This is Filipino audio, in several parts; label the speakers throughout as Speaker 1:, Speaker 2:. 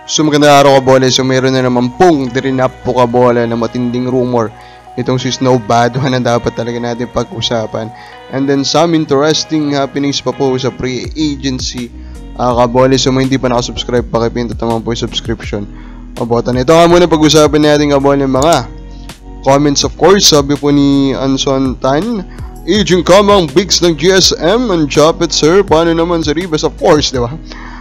Speaker 1: So magandang araw kabola, so meron na naman pong dirinap po kabola na matinding rumor itong si Snow Badwa na dapat talaga natin pag-usapan. And then some interesting happenings pa po sa pre-agency kabola, so may hindi pa nakasubscribe, pakipindot naman po yung subscription button. Ito nga muna pag-usapan natin kabola yung mga comments. Of course, sabi po ni Anson Tan, Aging Kamang Bigs ng GSM and Chopet sir, paano naman sa Rivas? Of course, di ba?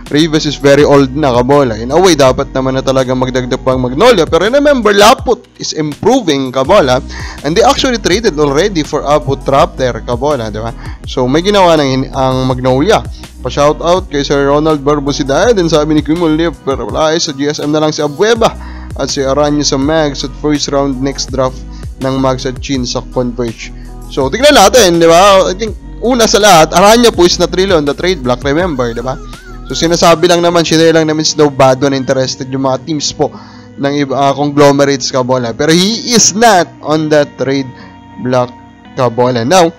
Speaker 1: Rivas is very old na kabola. In a way, dapat naman na talaga magdagdag pang Magnolia. Pero remember, Laput is improving kabola. And they actually traded already for Aput Raptor kabola, di ba? So, may ginawa ng ang Magnolia. Pa-shoutout kay Sir Ronald Barbosidad. And sabi ni Kumulip, pero wala sa GSM na lang si Abueva at si Aranyo sa Mags at first round next draft ng Mags at Chin sa Converge. So, tignan natin, di ba? I think, una sa lahat, Aranyo po is not really on the trade block, remember, di ba? So, sinasabi lang naman, sinay lang naman Snow Badwa na interested yung mga teams po ng conglomerates kabola. Pero he is not on that trade block kabola. Now,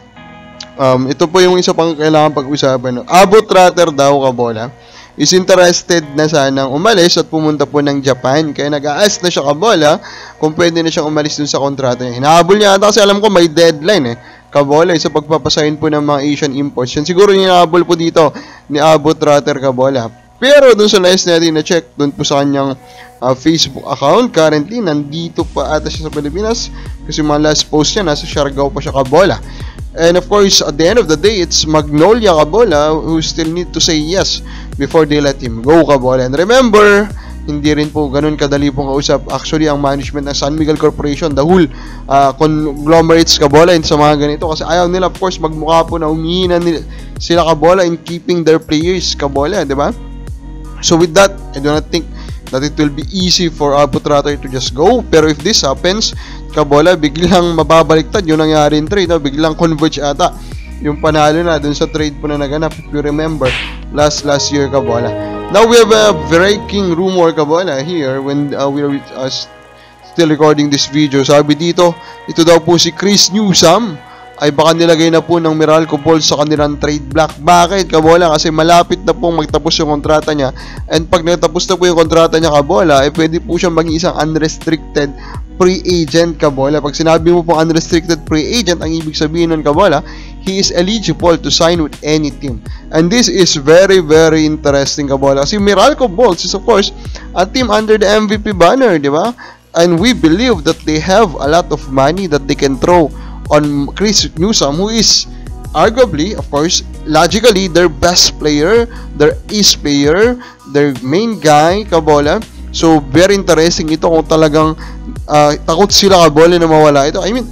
Speaker 1: ito po yung isa pang kailangan pag-usapan. No? Aput Raptor daw kabola is interested na sanang umalis at pumunta po ng Japan. Kaya nag-a-ask na siya kabola kung pwede na siyang umalis dun sa kontrata niya. Hinahabol niya ata kasi alam ko may deadline kabola sa pagpapasahin po ng mga Asian imports. Yan siguro hinahabol po dito ni Aput Raptor kabola. Pero dun sa last natin na check, dun po sa kanyang Facebook account, currently nandito pa ata siya sa Pilipinas kasi mga last post niya nasa Siargao pa siya kabola. And of course, at the end of the day, it's Magnolia kabola who still need to say yes before they let him go kabola. And remember, hindi rin po ganun kadali pong kausap. Actually, ang management ng San Miguel Corporation, the whole conglomerates kabola sa mga ganito. Kasi ayaw nila, of course, magmukha po na umihina sila kabola in keeping their players kabola, di ba? So with that, I do not think that it will be easy for Aput Raptor to just go. Pero if this happens, kabola, biglang mababaliktad yung nangyari in trade. Biglang converge ata yung panalo na dun sa trade po na naganap. If you remember, last year kabola. Now we have a breaking rumor kabola here when we are still recording this video. Sabi dito, ito daw po si Chris Newsom ay baka nilagay na po ng Meralco Balls sa kanilang trade block. Bakit kabola? Kasi malapit na pong magtapos yung kontrata niya. And pag natapos na po yung kontrata niya kabola, pwede po siyang maging isang unrestricted free agent kabola. Pag sinabi mo pong unrestricted free agent, ang ibig sabihin nun kabola, he is eligible to sign with any team. And this is very, very interesting kabola. Kasi Meralco Balls is of course a team under the MVP banner, di ba? And we believe that they have a lot of money that they can throw on Chris Newsom, who is arguably, of course, logically, their best player, their ace player, their main guy, kabola. So, very interesting ito kung talagang takot sila kabola na mawala ito. I mean,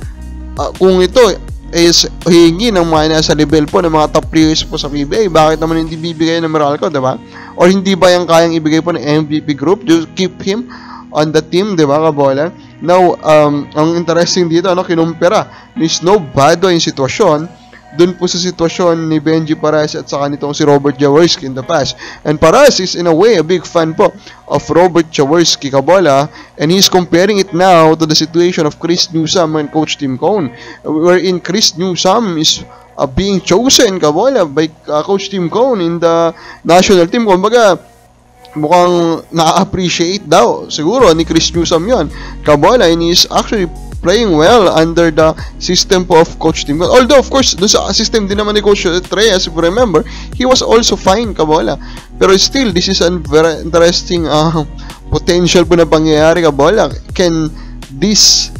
Speaker 1: kung ito is hihingi ng mga nasa level po ng mga top players po sa PBA, bakit naman hindi bibigay ng Meralco, diba? Or hindi ba yung kayang ibigay po ng MVP group? Just keep him on the team, diba kabola? Now, ang interesting dito, kinumpira ni Snow Badwa yung sitwasyon dun po sa sitwasyon ni Benji Paras at saka nitong si Robert Jaworski in the past. And Paras is in a way a big fan po of Robert Jaworski kabola, and he's comparing it now to the situation of Chris Newsom and Coach Tim Cone, wherein Chris Newsom is being chosen kabola by Coach Tim Cone in the national team. Kumbaga, mukhang na-appreciate daw siguro ni Chris Newsom yun kabola, and he's actually playing well under the system po of Coach Tim Cone. Although of course dun sa system din naman ni Coach Treyas, if you remember, he was also fine kabola. Pero still, this is a very interesting potential po na pangyayari kabola. Can this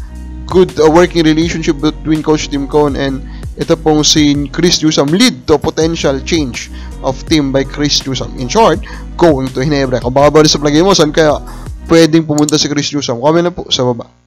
Speaker 1: good working relationship between Coach Tim Cone and ito pong si Chris Newsom lead to potential change of team by Chris Newsom? In short, going to Ginebra. Kung baka ba sa plagay mo, saan kaya pwedeng pumunta si Chris Newsom? Comment na po sa baba.